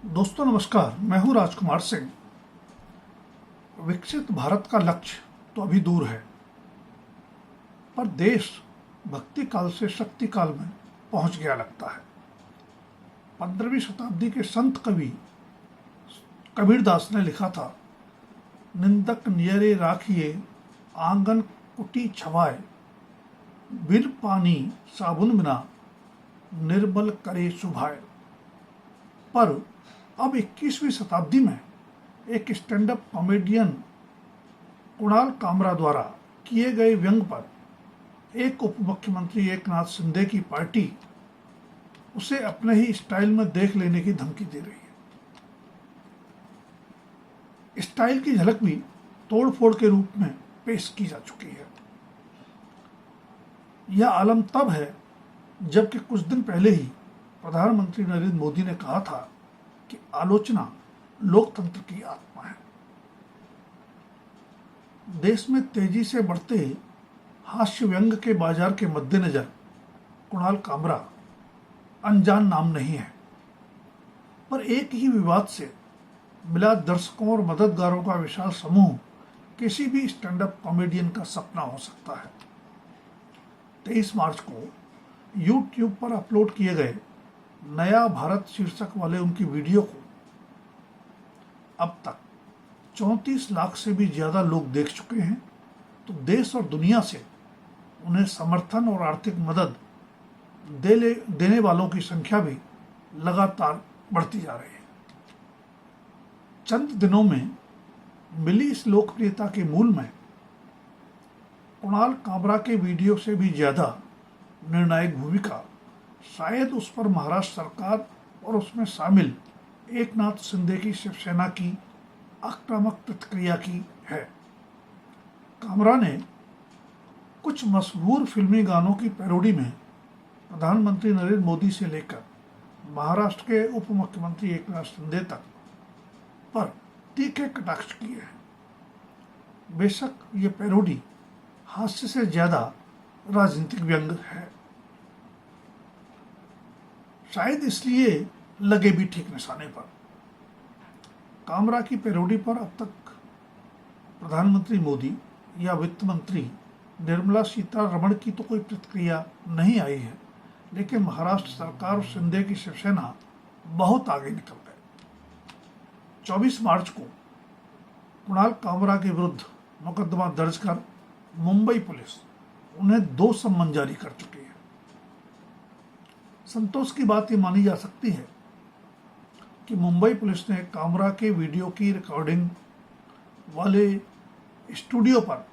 दोस्तों नमस्कार, मैं हूं राजकुमार सिंह। विकसित भारत का लक्ष्य तो अभी दूर है, पर देश भक्ति काल से शक्ति काल में पहुंच गया लगता है। 15वीं शताब्दी के संत कवि कबीरदास ने लिखा था, निंदक नियरे राखिए आंगन कुटी छवाए, बिन पानी साबुन बिना निर्बल करे सुभाए। पर अब 21वीं शताब्दी में एक stand up comedian Kunal Kamra द्वारा किए गए व्यंग पर एक उप मुख्यमंत्री एकनाथ शिंदे की पार्टी उसे अपने ही स्टाइल में देख लेने की धमकी दे रही है। स्टाइल की झलक भी तोड़फोड़ के रूप में पेश की जा चुकी है। यह आलम तब है जबकि कुछ दिन पहले ही प्रधानमंत्री नरेंद्र मोदी ने कहा था कि आलोचना लोकतंत्र की आत्मा है। देश में तेजी से बढ़ते हास्य व्यंग के बाजार के मद्देनजर कुणाल कामरा अनजान नाम नहीं है, पर एक ही विवाद से मिला दर्शकों और मददगारों का विशाल समूह किसी भी स्टैंड अप कॉमेडियन का सपना हो सकता है। 23 मार्च को YouTube पर अपलोड किए गए नया भारत शीर्षक वाले उनकी वीडियो को अब तक 34 लाख से भी ज्यादा लोग देख चुके हैं, तो देश और दुनिया से उन्हें समर्थन और आर्थिक मदद देने वालों की संख्या भी लगातार बढ़ती जा रही है। चंद दिनों में मिली इस लोकप्रियता के मूल में कुणाल कामरा के वीडियो से भी ज्यादा निर्णायक भूमिका शायद उस पर महाराष्ट्र सरकार और उसमें शामिल एकनाथ शिंदे की शिवसेना की आक्रामक प्रतिक्रिया की है। कामरा ने कुछ मशहूर फिल्मी गानों की पैरोडी में प्रधानमंत्री नरेंद्र मोदी से लेकर महाराष्ट्र के उप मुख्यमंत्री एकनाथ शिंदे तक पर तीखे कटाक्ष किए हैं। बेशक ये पैरोडी हास्य से ज्यादा राजनीतिक व्यंग है, शायद इसलिए लगे भी ठीक निशाने पर। कामरा की पैरोडी पर अब तक प्रधानमंत्री मोदी या वित्त मंत्री निर्मला सीतारमण की तो कोई प्रतिक्रिया नहीं आई है, लेकिन महाराष्ट्र सरकार और शिंदे की शिवसेना बहुत आगे निकल गए। 24 मार्च को कुणाल कामरा के विरुद्ध मुकदमा दर्ज कर मुंबई पुलिस उन्हें 2 सम्मन जारी कर चुकी है। संतोष की बात ये मानी जा सकती है कि मुंबई पुलिस ने कामरा के वीडियो की रिकॉर्डिंग वाले स्टूडियो पर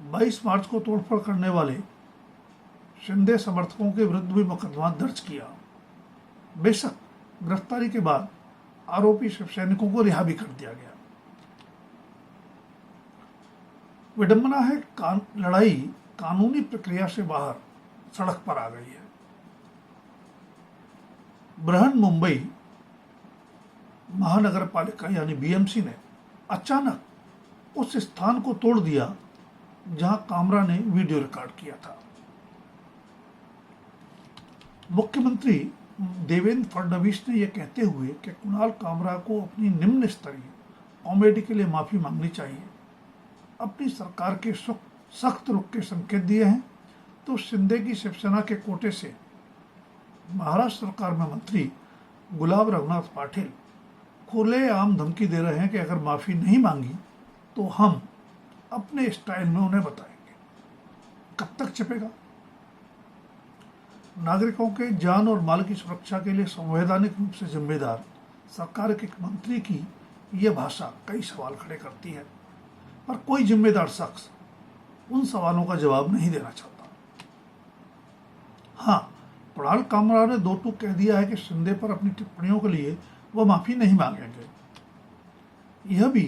22 मार्च को तोड़फोड़ करने वाले शिंदे समर्थकों के विरुद्ध भी मुकदमा दर्ज किया। बेशक गिरफ्तारी के बाद आरोपी शिवसैनिकों को रिहा भी कर दिया गया। विडंबना है, लड़ाई कानूनी प्रक्रिया से बाहर सड़क पर आ गई है। बृहन मुंबई महानगर पालिका यानी बीएमसी ने अचानक उस स्थान को तोड़ दिया जहां कामरा ने वीडियो रिकॉर्ड किया था। मुख्यमंत्री देवेंद्र फडणवीस ने यह कहते हुए कि कुणाल कामरा को अपनी निम्न स्तरीय कॉमेडी के लिए माफी मांगनी चाहिए, अपनी सरकार के सख्त रुख के संकेत दिए हैं, तो शिंदे की शिवसेना के कोटे से महाराष्ट्र सरकार में मंत्री गुलाब रघुनाथ पाटिल खुलेआम धमकी दे रहे हैं कि अगर माफी नहीं मांगी तो हम अपने स्टाइल में उन्हें बताएंगे। कब तक छिपेगा? नागरिकों के जान और माल की सुरक्षा के लिए संवैधानिक रूप से जिम्मेदार सरकार के एक मंत्री की यह भाषा कई सवाल खड़े करती है, पर कोई जिम्मेदार शख्स उन सवालों का जवाब नहीं देना चाहता। हाँ, कुणाल कामरा ने 2 टूक कह दिया है कि शिंदे पर अपनी टिप्पणियों के लिए वह माफी नहीं मांगेंगे। यह भी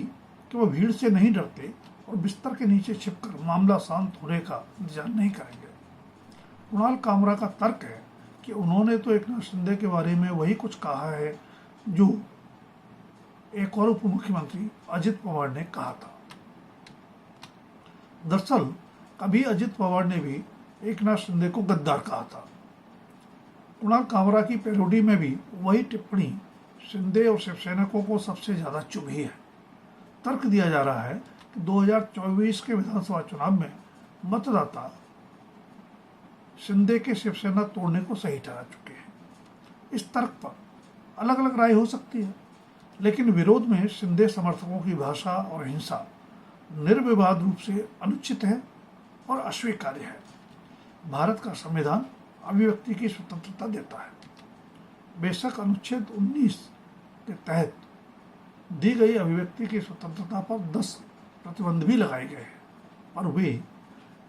कि वह भीड़ से नहीं डरते और बिस्तर के नीचे छिपकर मामला शांत होने का इंतजार नहीं करेंगे। कुणाल कामरा का तर्क है कि उन्होंने तो एकनाथ शिंदे के बारे में वही कुछ कहा है जो एक और उप मुख्यमंत्री अजित पवार ने कहा था। दरअसल कभी अजित पवार ने भी एकनाथ शिंदे को गद्दार कहा था। कुणाल कामरा की पैरोडी में भी वही टिप्पणी शिंदे और शिवसैनिकों को सबसे ज़्यादा चुभी है। तर्क दिया जा रहा है कि 2024 के विधानसभा चुनाव में मतदाता शिंदे के शिवसेना तोड़ने को सही ठहरा चुके हैं। इस तर्क पर अलग अलग राय हो सकती है, लेकिन विरोध में शिंदे समर्थकों की भाषा और हिंसा निर्विवाद रूप से अनुचित है और अस्वीकार्य है। भारत का संविधान अभिव्यक्ति की स्वतंत्रता देता है। बेशक अनुच्छेद 19 के तहत दी गई अभिव्यक्ति की स्वतंत्रता पर 10 प्रतिबंध भी लगाए गए हैं, पर वे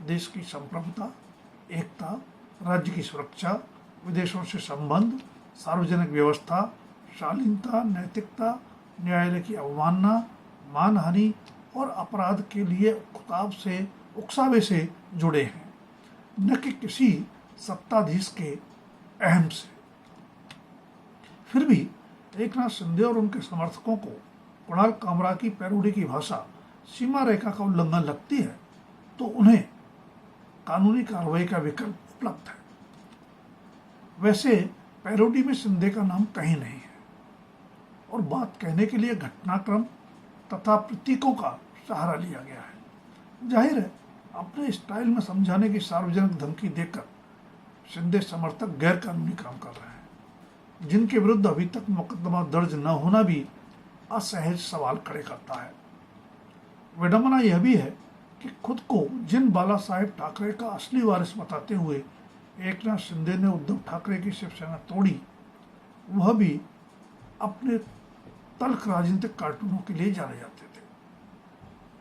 देश की संप्रभुता, एकता, राज्य की सुरक्षा, विदेशों से संबंध, सार्वजनिक व्यवस्था, शालीनता, नैतिकता, न्यायालय की अवमानना, मानहानि और अपराध के लिए उकसावे से जुड़े हैं, न कि किसी सत्ताधीश के अहम से। फिर भी एकनाथ शिंदे और उनके समर्थकों को कुणाल कामरा की पैरोडी की भाषा सीमा रेखा का उल्लंघन लगती है तो उन्हें कानूनी कार्रवाई का विकल्प उपलब्ध है। वैसे पैरोडी में शिंदे का नाम कहीं नहीं है और बात कहने के लिए घटनाक्रम तथा प्रतीकों का सहारा लिया गया है। जाहिर है अपने स्टाइल में समझाने की सार्वजनिक धमकी देकर शिंदे समर्थक गैर कानूनी काम कर रहे हैं, जिनके विरुद्ध अभी तक मुकदमा दर्ज न होना भी असहज सवाल खड़े करता है। विडंबना यह भी है कि खुद को जिन बाला साहेब ठाकरे का असली वारिस बताते हुए एकनाथ शिंदे ने उद्धव ठाकरे की शिवसेना तोड़ी, वह भी अपने तल्ख राजनीतिक कार्टूनों के लिए जाने जाते थे।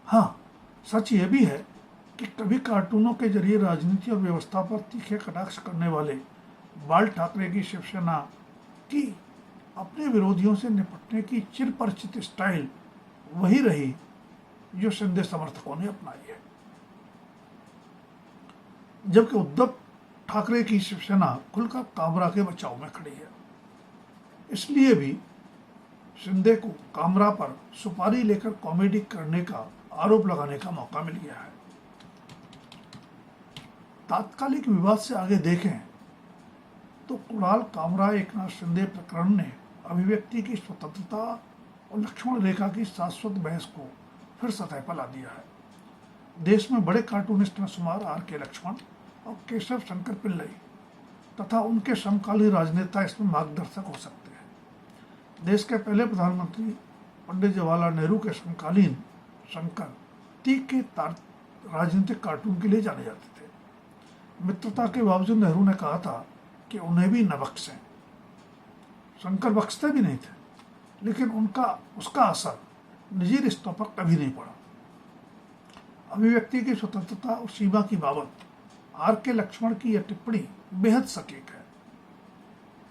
हाँ, सच यह भी है कि कभी कार्टूनों के जरिए राजनीति और व्यवस्था पर तीखे कटाक्ष करने वाले बाल ठाकरे की शिवसेना की अपने विरोधियों से निपटने की चिरपरिचित स्टाइल वही रही जो शिंदे समर्थकों ने अपनाई है। जबकि उद्धव ठाकरे की शिवसेना खुलकर कामरा के बचाव में खड़ी है। इसलिए भी शिंदे को कामरा पर सुपारी लेकर कॉमेडी करने का आरोप लगाने का मौका मिल गया है। तात्कालिक विवाद से आगे देखें तो कुणाल कामरा एकनाथ शिंदे प्रकरण ने अभिव्यक्ति की स्वतंत्रता और लक्ष्मण रेखा की शाश्वत बहस को फिर सतह पर ला दिया है। देश में बड़े कार्टूनिस्ट में शुमार R.K. लक्ष्मण और केशव शंकर पिल्लई तथा उनके समकालीन राजनेता इसमें मार्गदर्शक हो सकते हैं। देश के पहले प्रधानमंत्री पंडित जवाहरलाल नेहरू के समकालीन शंकर तीखे राजनीतिक कार्टून के लिए जाने जाते थे। मित्रता के बावजूद नेहरू ने कहा था कि उन्हें भी न बख्शें। शंकर बख्शते भी नहीं थे, लेकिन उसका असर निजी रिश्तों पर कभी नहीं पड़ा। अभिव्यक्ति की स्वतंत्रता और सीमा की बाबत R.K. लक्ष्मण की यह टिप्पणी बेहद सटीक है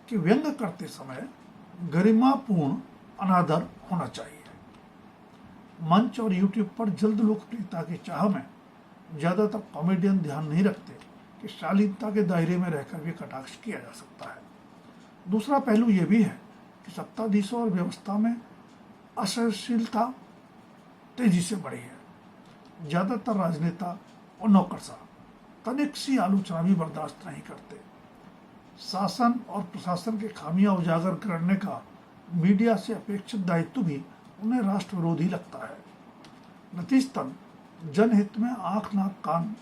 कि व्यंग्य करते समय गरिमापूर्ण अनादर होना चाहिए। मंच और यूट्यूब पर जल्द लोकप्रियता की चाह में ज्यादातर कॉमेडियन ध्यान नहीं रखते कि शालीनता के दायरे में रहकर भी कटाक्ष किया जा सकता है। दूसरा पहलू यह भी है कि सत्ताधीशों और व्यवस्था में असहनशीलता तेजी से बढ़ी है। ज्यादातर राजनेता और नौकरशाह तनिक सी आलोचना भी बर्दाश्त नहीं करते। शासन और प्रशासन के खामियां उजागर करने का मीडिया से अपेक्षित दायित्व भी उन्हें राष्ट्र विरोधी लगता है। नतीजतन जनहित में आंख नाक कान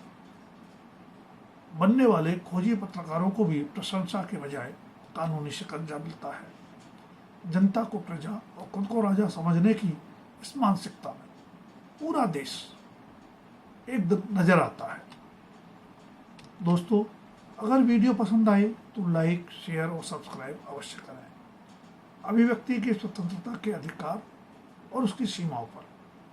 बनने वाले खोजी पत्रकारों को भी प्रशंसा के बजाय कानूनी शिकंजा मिलता है। जनता को प्रजा और खुद को राजा समझने की इस मानसिकता में पूरा देश एक नजर आता है। दोस्तों, अगर वीडियो पसंद आए तो लाइक, शेयर और सब्सक्राइब अवश्य करें। अभिव्यक्ति की स्वतंत्रता के अधिकार और उसकी सीमाओं पर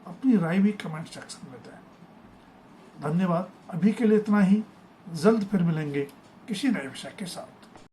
अपनी राय भी कमेंट सेक्शन में दें। धन्यवाद। अभी के लिए इतना ही। जल्द फिर मिलेंगे किसी नए विषय के साथ।